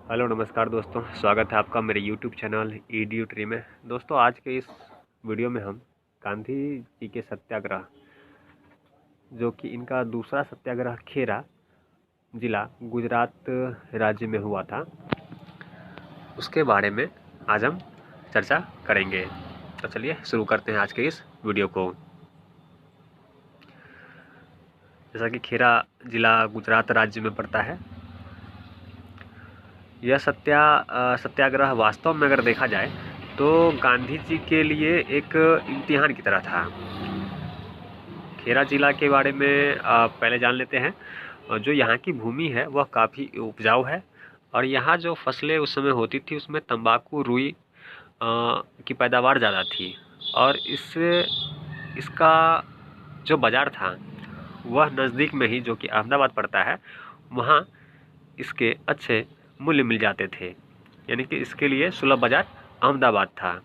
Hello नमस्कार दोस्तों, स्वागत है आपका मेरे यूट्यूब चैनल ईडीयू ट्री में। दोस्तों, आज के इस वीडियो में हम गांधी जी के सत्याग्रह, जो कि इनका दूसरा सत्याग्रह खेरा जिला गुजरात राज्य में हुआ था, उसके बारे में आज हम चर्चा करेंगे। तो चलिए शुरू करते हैं आज के इस वीडियो को। जैसा कि खेरा जिला गुजरात राज्य में पड़ता है, यह सत्याग्रह वास्तव में अगर देखा जाए तो गांधी जी के लिए एक इम्तिहान की तरह था। खेरा जिला के बारे में पहले जान लेते हैं। जो यहाँ की भूमि है वह काफ़ी उपजाऊ है और यहाँ जो फसलें उस समय होती थी उसमें तंबाकू, रुई की पैदावार ज़्यादा थी और इसका जो बाज़ार था वह नज़दीक में ही, जो कि अहमदाबाद पड़ता है, वहाँ इसके अच्छे मूल्य मिल जाते थे। यानी कि इसके लिए सुलभ बाजार अहमदाबाद था।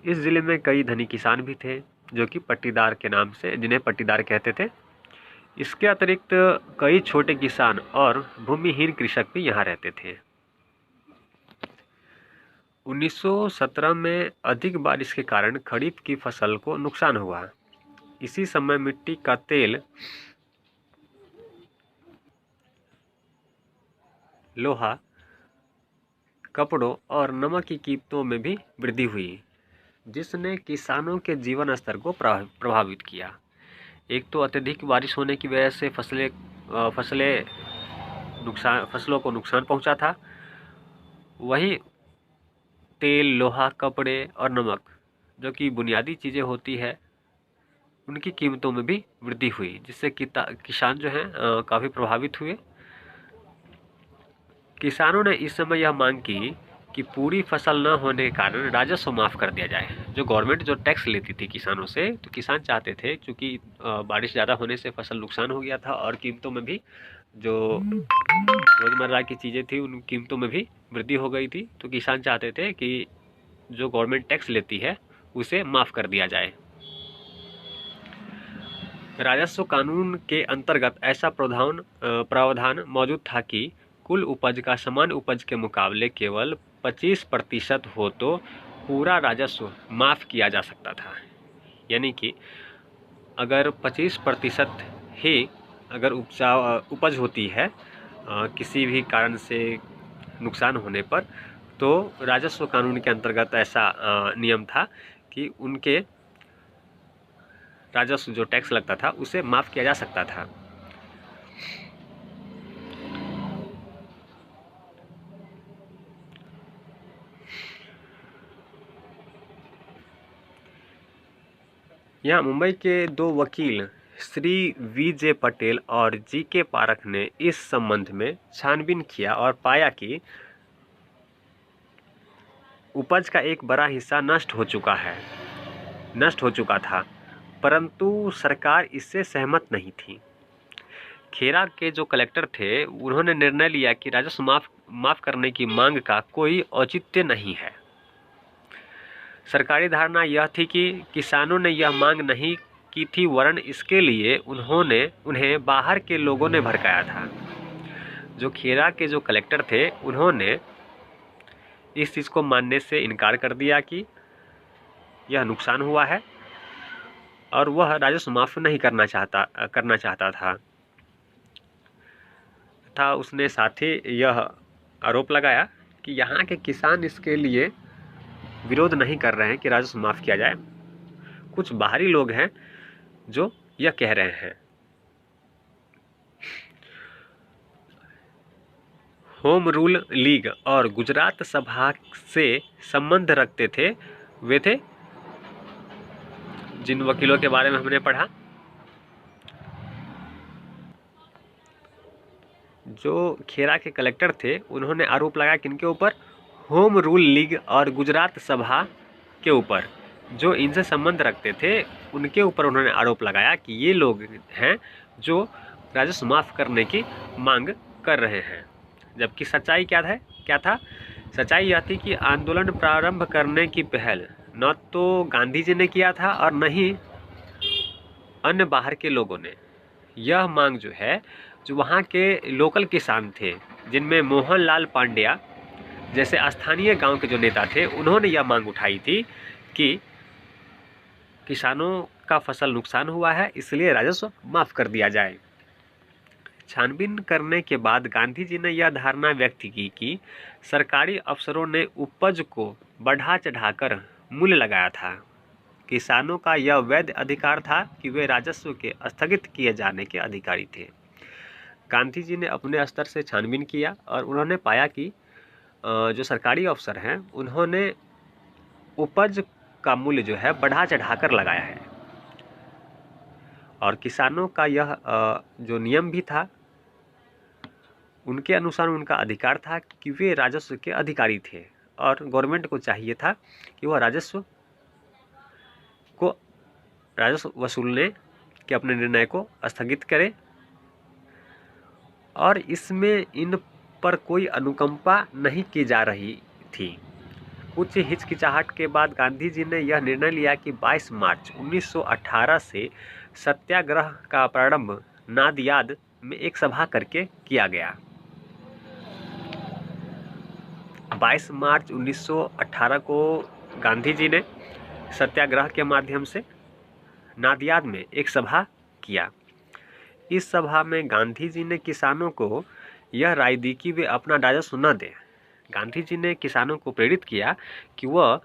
इस ज़िले में कई धनी किसान भी थे जो कि पट्टीदार के नाम से, जिन्हें पट्टीदार कहते थे। इसके अतिरिक्त कई छोटे किसान और भूमिहीन कृषक भी यहाँ रहते थे। 1917 में अधिक बारिश के कारण खरीफ की फसल को नुकसान हुआ। इसी समय मिट्टी का तेल, लोहा, कपड़ों और नमक की कीमतों में भी वृद्धि हुई, जिसने किसानों के जीवन स्तर को प्रभावित किया। एक तो अत्यधिक बारिश होने की वजह से फसलों को नुकसान पहुंचा था। वहीं तेल, लोहा, कपड़े और नमक, जो कि बुनियादी चीज़ें होती है, उनकी कीमतों में भी वृद्धि हुई, जिससे किसान जो हैं काफ़ी प्रभावित हुए। किसानों ने इस समय यह मांग की कि पूरी फसल न होने के कारण राजस्व माफ़ कर दिया जाए। जो गवर्नमेंट जो टैक्स लेती थी किसानों से, तो किसान चाहते थे, क्योंकि बारिश ज़्यादा होने से फसल नुकसान हो गया था और कीमतों में भी, जो रोज़मर्रा की चीज़ें थी उन कीमतों में भी वृद्धि हो गई थी। तो किसान चाहते थे कि जो गवर्नमेंट टैक्स लेती है उसे माफ़ कर दिया जाए। राजस्व कानून के अंतर्गत ऐसा प्रावधान मौजूद था कि कुल उपज का समान उपज के मुकाबले केवल 25% हो तो पूरा राजस्व माफ़ किया जा सकता था। यानी कि अगर 25% ही अगर उपज होती है किसी भी कारण से नुकसान होने पर, तो राजस्व कानून के अंतर्गत ऐसा नियम था कि उनके राजस्व जो टैक्स लगता था उसे माफ़ किया जा सकता था। यहाँ मुंबई के दो वकील श्री वी.जे. पटेल और जी.के. पारख ने इस संबंध में छानबीन किया और पाया कि उपज का एक बड़ा हिस्सा नष्ट हो चुका था, परंतु सरकार इससे सहमत नहीं थी। खेरा के जो कलेक्टर थे उन्होंने निर्णय लिया कि राजस्व माफ करने की मांग का कोई औचित्य नहीं है। सरकारी धारणा यह थी कि किसानों ने यह मांग नहीं की थी, वरन इसके लिए उन्हें बाहर के लोगों ने भड़काया था। जो खेरा के जो कलेक्टर थे उन्होंने इस चीज़ को मानने से इनकार कर दिया कि यह नुकसान हुआ है और वह राजस्व माफ नहीं करना चाहता था। उसने साथ ही यह आरोप लगाया कि यहाँ के किसान इसके लिए विरोध नहीं कर रहे हैं कि राजस्व माफ किया जाए। कुछ बाहरी लोग हैं जो यह कह रहे हैं। होम रूल लीग और गुजरात सभा से संबंध रखते थे वे थे जिन वकीलों के बारे में हमने पढ़ा। जो खेरा के कलेक्टर थे उन्होंने आरोप लगाया किनके ऊपर? होम रूल लीग और गुजरात सभा के ऊपर। जो इनसे संबंध रखते थे उनके ऊपर उन्होंने आरोप लगाया कि ये लोग हैं जो राजस्व माफ करने की मांग कर रहे हैं। जबकि सच्चाई क्या था? सच्चाई यह थी कि आंदोलन प्रारंभ करने की पहल न तो गांधी जी ने किया था और न ही अन्य बाहर के लोगों ने। यह मांग जो है, जो वहाँ के लोकल किसान थे जिनमें मोहनलाल पांड्या जैसे स्थानीय गांव के जो नेता थे, उन्होंने यह मांग उठाई थी कि किसानों का फसल नुकसान हुआ है, इसलिए राजस्व माफ कर दिया जाए। छानबीन करने के बाद गांधी जी ने यह धारणा व्यक्त की कि सरकारी अफसरों ने उपज को बढ़ा चढ़ाकर मूल्य लगाया था। किसानों का यह वैध अधिकार था कि वे राजस्व के स्थगित किए जाने के अधिकारी थे। गांधी जी ने अपने स्तर से छानबीन किया और उन्होंने पाया कि जो सरकारी अफसर हैं, उन्होंने उपज का मूल्य जो है बढ़ा चढ़ाकर लगाया है, और किसानों का यह जो नियम भी था, उनके अनुसार उनका अधिकार था कि वे राजस्व के अधिकारी थे, और गवर्नमेंट को चाहिए था कि वह राजस्व वसूलने के अपने निर्णय को स्थगित करे, और इसमें इन पर कोई अनुकंपा नहीं की जा रही थी। कुछ हिचकिचाहट के बाद गांधी जी ने यह निर्णय लिया कि 22 मार्च 1918 से सत्याग्रह का प्रारंभ नादियाद में एक सभा करके किया गया। 22 मार्च 1918 को गांधी जी ने सत्याग्रह के माध्यम से नादियाद में एक सभा किया। इस सभा में गांधी जी ने किसानों को यह राय दी कि वे अपना राजस्व न दें। गांधी जी ने किसानों को प्रेरित किया कि वह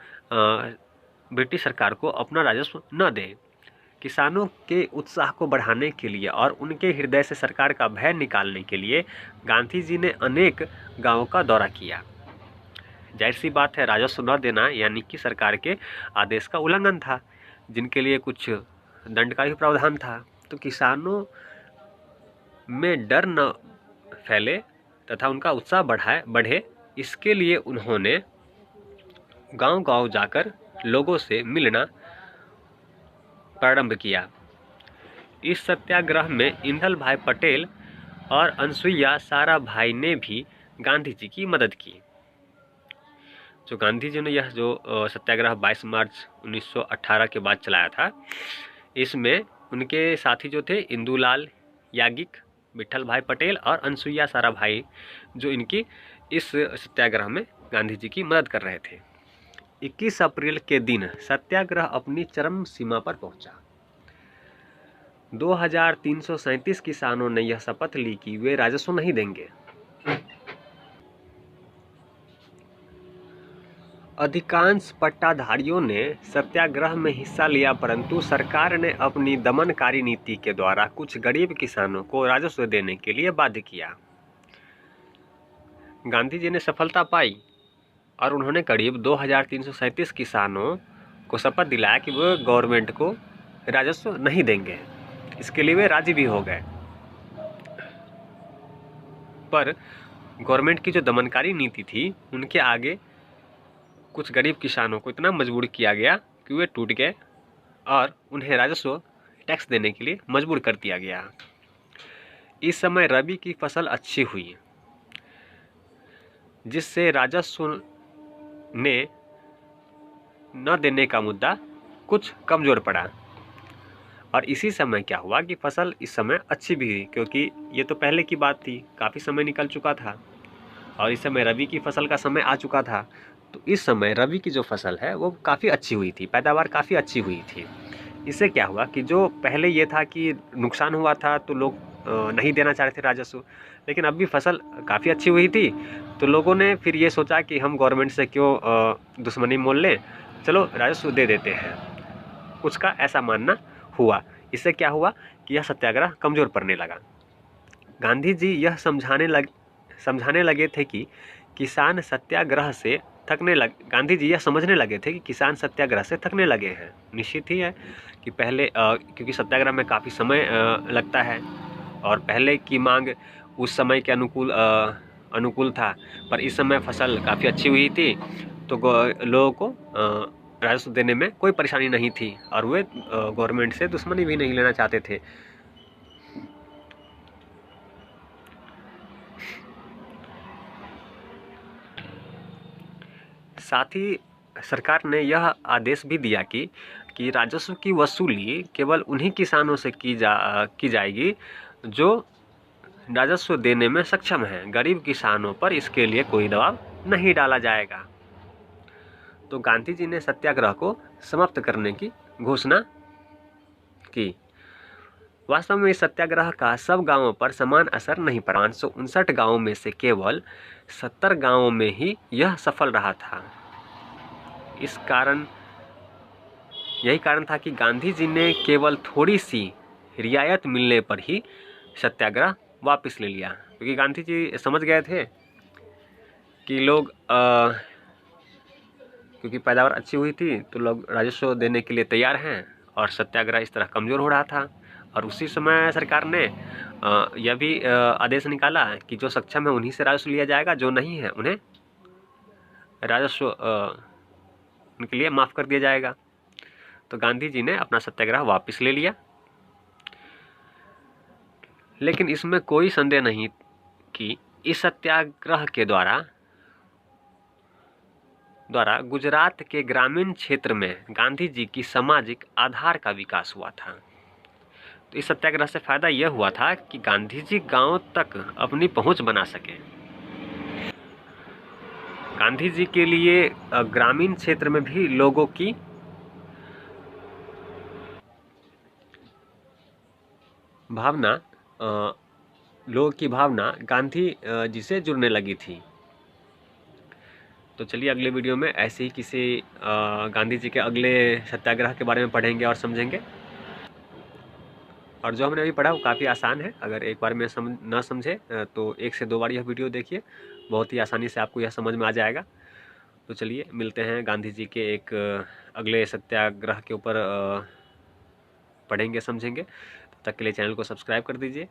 ब्रिटिश सरकार को अपना राजस्व न दें। किसानों के उत्साह को बढ़ाने के लिए और उनके हृदय से सरकार का भय निकालने के लिए गांधी जी ने अनेक गांवों का दौरा किया। जाहिर सी बात है, राजस्व न देना यानी कि सरकार के आदेश का उल्लंघन था, जिनके लिए कुछ दंड का भी प्रावधान था। तो किसानों में डर न फैले तथा उनका उत्साह बढ़े, इसके लिए उन्होंने गांव-गांव जाकर लोगों से मिलना प्रारंभ किया। इस सत्याग्रह में इंदल भाई पटेल और अनसुईया साराभाई ने भी गांधी जी की मदद की। जो गांधी जी ने यह जो सत्याग्रह 22 मार्च 1918 के बाद चलाया था, इसमें उनके साथी जो थे इंदुलाल याज्ञिक, विट्ठल भाई पटेल और अनसुईया साराभाई, जो इनकी इस सत्याग्रह में गांधी जी की मदद कर रहे थे। 21 अप्रैल के दिन सत्याग्रह अपनी चरम सीमा पर पहुंचा। 2337 किसानों ने यह शपथ ली कि वे राजस्व नहीं देंगे। अधिकांश पट्टाधारियों ने सत्याग्रह में हिस्सा लिया, परंतु सरकार ने अपनी दमनकारी नीति के द्वारा कुछ गरीब किसानों को राजस्व देने के लिए बाध्य किया। गांधी जी ने सफलता पाई और उन्होंने करीब 2337 किसानों को शपथ दिलाया कि वो गवर्नमेंट को राजस्व नहीं देंगे। इसके लिए वे राजी भी हो गए, पर गवर्नमेंट की जो दमनकारी नीति थी, उनके आगे कुछ गरीब किसानों को इतना मजबूर किया गया कि वे टूट गए और उन्हें राजस्व टैक्स देने के लिए मजबूर कर दिया गया। इस समय रबी की फसल अच्छी हुई, जिससे राजस्व ने न देने का मुद्दा कुछ कमज़ोर पड़ा। और इसी समय क्या हुआ कि फसल इस समय अच्छी भी हुई, क्योंकि ये तो पहले की बात थी, काफ़ी समय निकल चुका था और इस समय रबी की फसल का समय आ चुका था। तो इस समय रबी की जो फसल है वो काफ़ी अच्छी हुई थी, पैदावार काफ़ी अच्छी हुई थी। इससे क्या हुआ कि जो पहले ये था कि नुकसान हुआ था तो लोग नहीं देना चाह रहे थे राजस्व, लेकिन अब भी फसल काफ़ी अच्छी हुई थी, तो लोगों ने फिर ये सोचा कि हम गवर्नमेंट से क्यों दुश्मनी मोल लें, चलो राजस्व दे देते हैं। कुछ का ऐसा मानना हुआ। इससे क्या हुआ कि यह सत्याग्रह कमज़ोर पड़ने लगा। गांधी जी यह समझाने लगे थे कि किसान सत्याग्रह से गांधी जी यह समझने लगे थे कि किसान सत्याग्रह से थकने लगे हैं। निश्चित ही है कि पहले क्योंकि सत्याग्रह में काफ़ी समय लगता है और पहले की मांग उस समय के अनुकूल था, पर इस समय फसल काफ़ी अच्छी हुई थी, तो लोगों को राजस्व देने में कोई परेशानी नहीं थी और वे गवर्नमेंट से दुश्मनी भी नहीं लेना चाहते थे। साथ ही सरकार ने यह आदेश भी दिया कि राजस्व की वसूली केवल उन्हीं किसानों से की जाएगी जो राजस्व देने में सक्षम हैं। गरीब किसानों पर इसके लिए कोई दबाव नहीं डाला जाएगा। तो गांधी जी ने सत्याग्रह को समाप्त करने की घोषणा की। वास्तव में इस सत्याग्रह का सब गांवों पर समान असर नहीं पड़ा। 559 गांवों में से केवल 70 गांवों में ही यह सफल रहा था। यही कारण था कि गांधी जी ने केवल थोड़ी सी रियायत मिलने पर ही सत्याग्रह वापस ले लिया, क्योंकि गांधी जी समझ गए थे कि लोग क्योंकि पैदावार अच्छी हुई थी तो लोग राजस्व देने के लिए तैयार हैं, और सत्याग्रह इस तरह कमज़ोर हो रहा था। और उसी समय सरकार ने यह भी आदेश निकाला कि जो सक्षम है उन्हीं से राजस्व लिया जाएगा, जो नहीं है उन्हें राजस्व उनके लिए माफ़ कर दिया जाएगा। तो गांधी जी ने अपना सत्याग्रह वापस ले लिया। लेकिन इसमें कोई संदेह नहीं कि इस सत्याग्रह के द्वारा गुजरात के ग्रामीण क्षेत्र में गांधी जी की सामाजिक आधार का विकास हुआ था। तो इस सत्याग्रह से फायदा यह हुआ था कि गांधी जी गांव तक अपनी पहुंच बना सके। गांधी जी के लिए ग्रामीण क्षेत्र में भी लोगों की भावना गांधी जी से जुड़ने लगी थी। तो चलिए अगले वीडियो में ऐसे ही किसी गांधी जी के अगले सत्याग्रह के बारे में पढ़ेंगे और समझेंगे। और जो हमने अभी पढ़ा वो काफ़ी आसान है। अगर एक बार में ना समझे तो 1 से 2 बार यह वीडियो देखिए, बहुत ही आसानी से आपको यह समझ में आ जाएगा। तो चलिए मिलते हैं गांधी जी के एक अगले सत्याग्रह के ऊपर पढ़ेंगे समझेंगे। तब तक के लिए चैनल को सब्सक्राइब कर दीजिए।